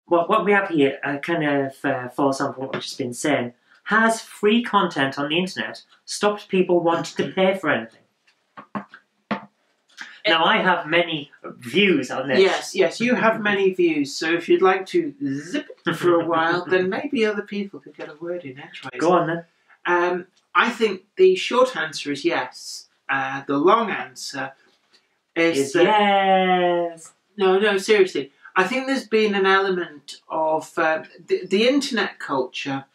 what we have here kind of falls on what we've just been saying. Has free content on the internet stopped people wanting to pay for anything? Now, I have many views on this. Yes, you have many views. So if you'd like to zip it for a while, then maybe other people could get a word in edgeways. Go on then. I think the short answer is yes. The long answer is yes. No, seriously. I think there's been an element of the internet culture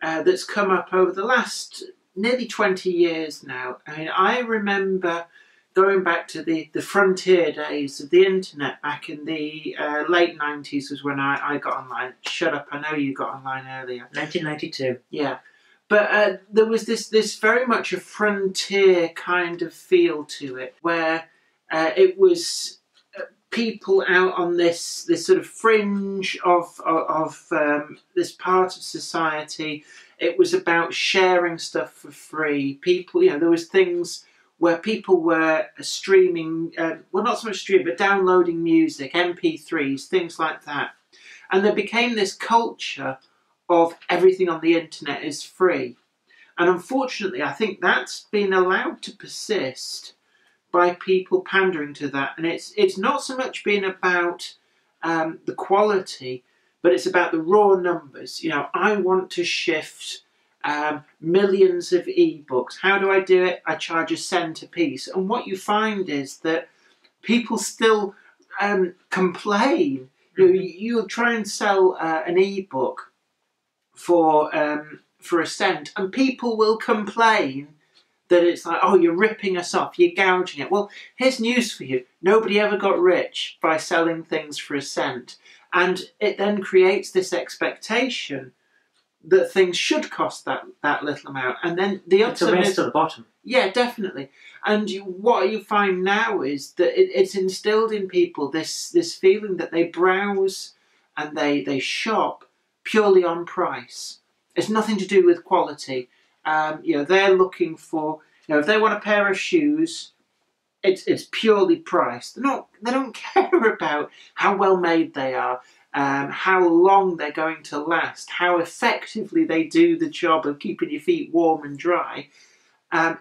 that's come up over the last nearly 20 years now. I mean, I remember going back to the frontier days of the internet back in the late 90s was when I got online. Shut up, I know you got online earlier. 1992. Yeah. But there was this very much a frontier kind of feel to it, where it was people out on this sort of fringe of this part of society. It was about sharing stuff for free. People, there was things where people were streaming, well, not so much streaming, but downloading music, MP3s, things like that. And there became this culture of everything on the internet is free. And unfortunately, I think that's been allowed to persist by people pandering to that. And it's not so much been about the quality, but it's about the raw numbers. I want to shift millions of ebooks. How do I do it? I charge £1 a piece. And what you find is that people still complain. You'll try and sell an ebook for £1, and people will complain that it's like, oh, you're ripping us off, you're gouging it. Well, here's news for you. Nobody ever got rich by selling things for £1. And it then creates this expectation that things should cost that little amount. And then it's a race to the bottom. Yeah, definitely. And what you find now is that it's instilled in people this feeling that they browse and they shop purely on price. It's nothing to do with quality. They're looking for, if they want a pair of shoes, it's purely price. They don't care about how well made they are, how long they're going to last, how effectively they do the job of keeping your feet warm and dry.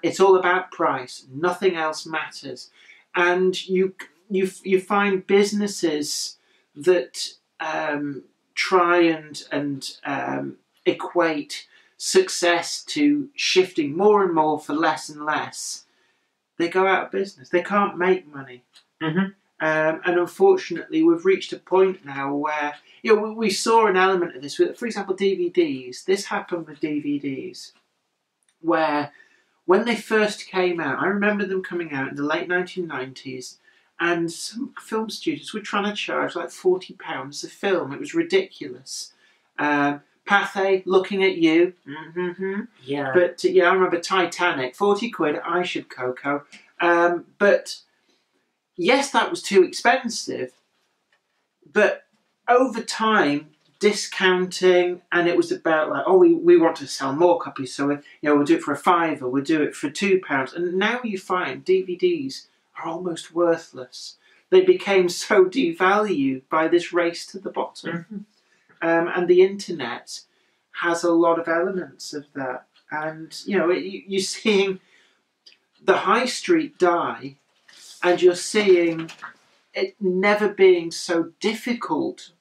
It's all about price. Nothing else matters. And you find businesses that try and equate success to shifting more and more for less and less. They go out of business. They can't make money. Mm-hmm. And unfortunately, we've reached a point now where we saw an element of this with, for example, DVDs. This happened with DVDs, where when they first came out, I remember them coming out in the late 1990s, and some film studios were trying to charge like £40 a film. It was ridiculous. Pathé, Looking at You. Mm-hmm. Yeah. But I remember Titanic, 40 quid, I should Coco. But yes, that was too expensive. But over time, discounting, and it was about like, oh, we want to sell more copies, so we'll do it for £5, we'll do it for £2. And now you find DVDs are almost worthless. They became so devalued by this race to the bottom. Mm-hmm. And the internet has a lot of elements of that. And, you're seeing the high street die, and you're seeing it never being so difficult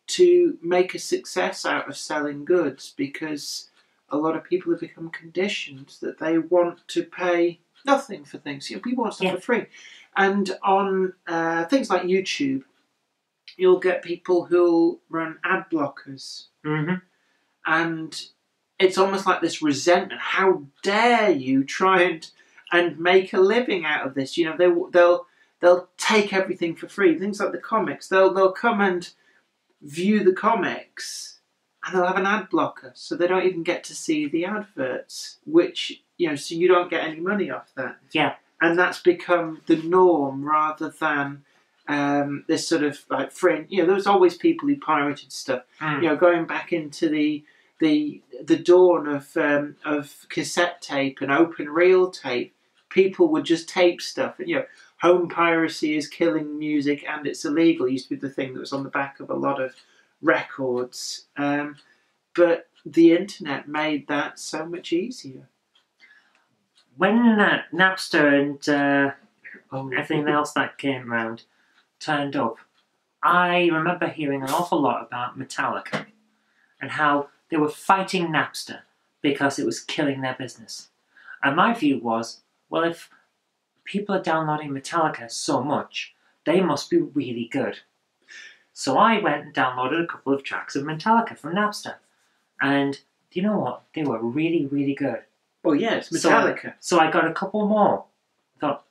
to make a success out of selling goods, because a lot of people have become conditioned that they want to pay nothing for things. People want stuff for free. And on things like YouTube, you'll get people who'll run ad blockers. Mm-hmm. And it's almost like this resentment. How dare you try and make a living out of this? They'll take everything for free. Things like the comics. They'll come and view the comics, and they'll have an ad blocker, so they don't even get to see the adverts, which, so you don't get any money off that. Yeah. And that's become the norm rather than this sort of like fringe. There was always people who pirated stuff. Going back into the dawn of cassette tape and open reel tape, people would just tape stuff. And home piracy is killing music and it's illegal used to be the thing that was on the back of a lot of records. But the internet made that so much easier. When Napster and everything else that came around turned up, I remember hearing an awful lot about Metallica and how they were fighting Napster because it was killing their business. And my view was, well, if people are downloading Metallica so much, they must be really good. So I went and downloaded a couple of tracks of Metallica from Napster. And do you know what? They were really, really good. Oh yeah, it's Metallica. So I got a couple more. I thought,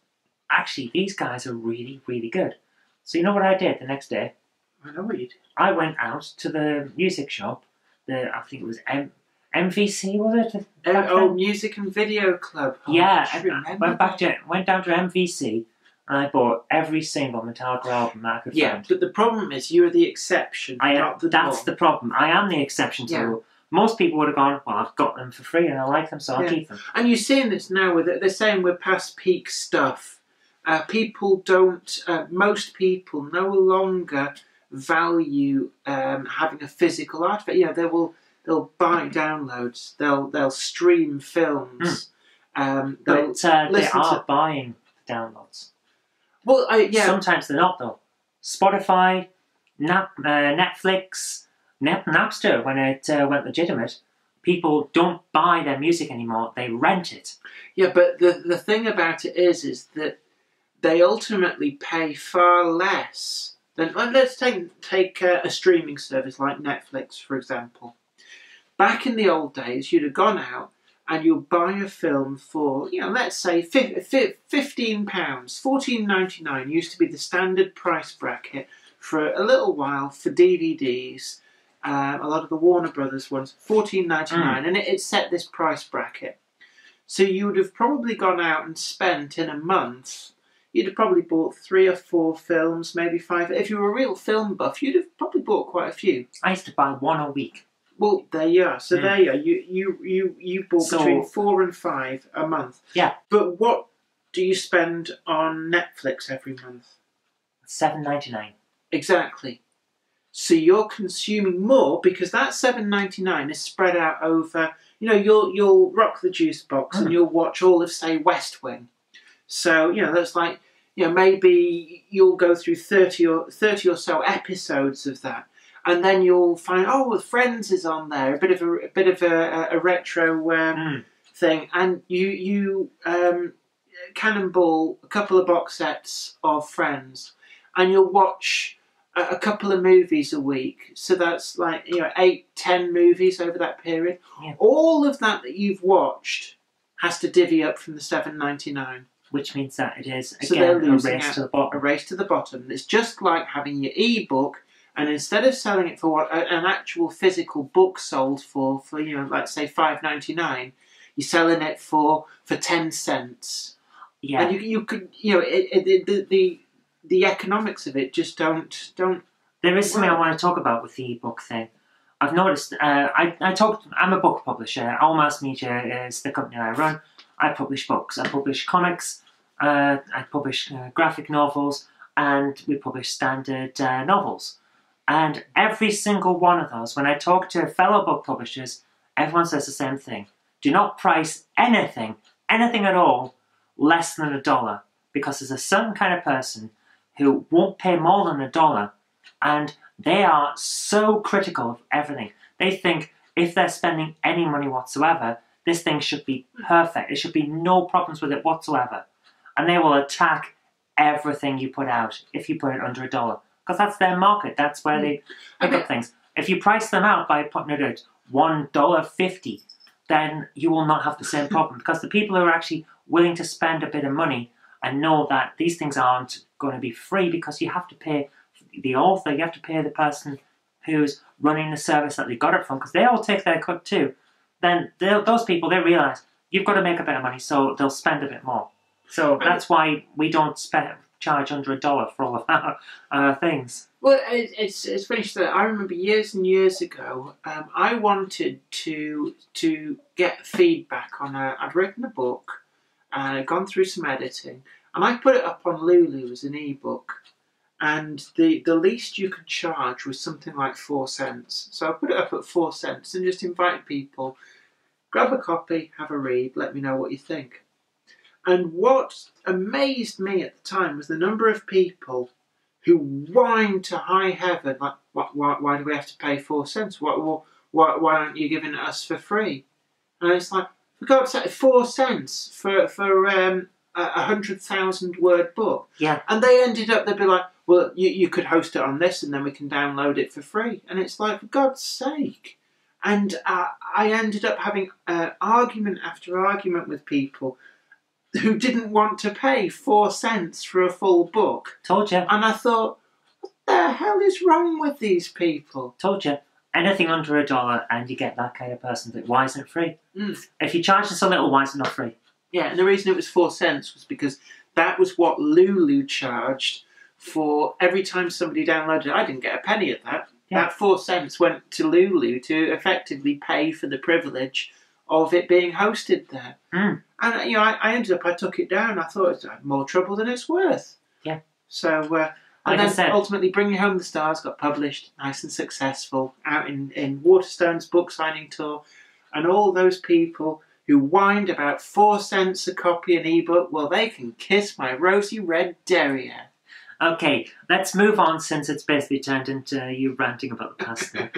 actually, these guys are really, really good. So you know what I did the next day? I know what you did. I went out to the music shop. I think it was MVC, was it? Music and Video Club. Yeah, I went down to MVC and I bought every single Metallica album that I could find. But the problem is you're the exception, not the norm. That's the problem. I am the exception to the rule. Most people would have gone, well, I've got them for free and I like them, so I'll keep them. And you're seeing this now with it. They're saying we're past peak stuff. People don't. Most people no longer value having a physical artifact. You know, they'll buy downloads. They'll stream films. They are buying downloads. Well, sometimes they're not though. Spotify, Netflix, Napster, when it went legitimate, people don't buy their music anymore, they rent it. Yeah, but the thing about it is that they ultimately pay far less than... Let's take a streaming service like Netflix, for example. Back in the old days, you'd have gone out and you'll buy a film for, let's say £15, $14.99 used to be the standard price bracket for a little while for DVDs. A lot of the Warner Brothers ones, $14.99, and it set this price bracket. So you would have probably gone out and spent in a month, you'd have probably bought 3 or 4 films, maybe 5. If you were a real film buff, you'd have probably bought quite a few. I used to buy 1 a week. Well, there you are. So there you are. You bought between 4 and 5 a month. Yeah. But what do you spend on Netflix every month? $7.99. Exactly. So you're consuming more because that $7.99 is spread out over. You'll rock the juice box and you'll watch all of, say, West Wing. So that's like maybe you'll go through 30 or so episodes of that, and then you'll find Friends is on there, a bit of a retro thing, and you cannonball a couple of box sets of Friends, and you'll watch a couple of movies a week, so that's like 8-10 movies over that period. Yeah. All of that you've watched has to divvy up from the $7.99, which means that it is so again a race to the bottom. A race to the bottom. It's just like having your ebook, and instead of selling it for what an actual physical book sold for let's say $5.99, you're selling it for 10 cents. Yeah, and you could the economics of it just don't. There is something I want to talk about with the ebook thing. I've noticed. I'm a book publisher. Almost Media is the company I run. I publish books. I publish comics. I publish graphic novels, and we publish standard novels. And every single one of those, when I talk to fellow book publishers, everyone says the same thing: do not price anything at all, less than $1, because there's a certain kind of person who won't pay more than $1, and they are so critical of everything. They think if they're spending any money whatsoever, this thing should be perfect. There should be no problems with it whatsoever. And they will attack everything you put out if you put it under $1. Because that's their market. That's where they pick up things. If you price them out by putting it at $1.50, then you will not have the same problem. Because the people who are actually willing to spend a bit of money and know that these things aren't going to be free, because you have to pay the author, you have to pay the person who's running the service that they got it from, because they all take their cut too. Then those people, they realise you've got to make a bit of money, so they'll spend a bit more. So that's why we don't charge under $1 for all of our things. Well, it's finished that. I remember years and years ago, I wanted to get feedback on I'd written a book, and I'd gone through some editing, and I put it up on Lulu as an ebook. and the least you could charge was something like 4 cents. So I put it up at 4 cents and just invited people, grab a copy, have a read, let me know what you think. And what amazed me at the time was the number of people who whined to high heaven, like, why do we have to pay 4 cents? Why aren't you giving it us for free? And it's like, for God's sake, 4 cents for a 100,000 word book. Yeah. And they ended up, they'd be like, well, you could host it on this and then we can download it for free. And it's like, for God's sake. And I ended up having argument after argument with people who didn't want to pay 4 cents for a full book. Told you. And I thought, what the hell is wrong with these people? Told you. Anything under $1 and you get that kind of person. Why isn't it free? If you charge us a little, why is it not free? Yeah, and the reason it was 4 cents was because that was what Lulu charged for every time somebody downloaded it. I didn't get a penny of that. Yeah. That 4 cents went to Lulu to effectively pay for the privilege of it being hosted there. And I ended up, I took it down. I thought it's more trouble than it's worth. Yeah. So, and then ultimately Bringing Home the Stars got published, nice and successful, out in Waterstone's book signing tour. And all those people who whined about 4 cents a copy an ebook, well, they can kiss my rosy red derriere. Okay, let's move on since it's basically turned into you ranting about the past now.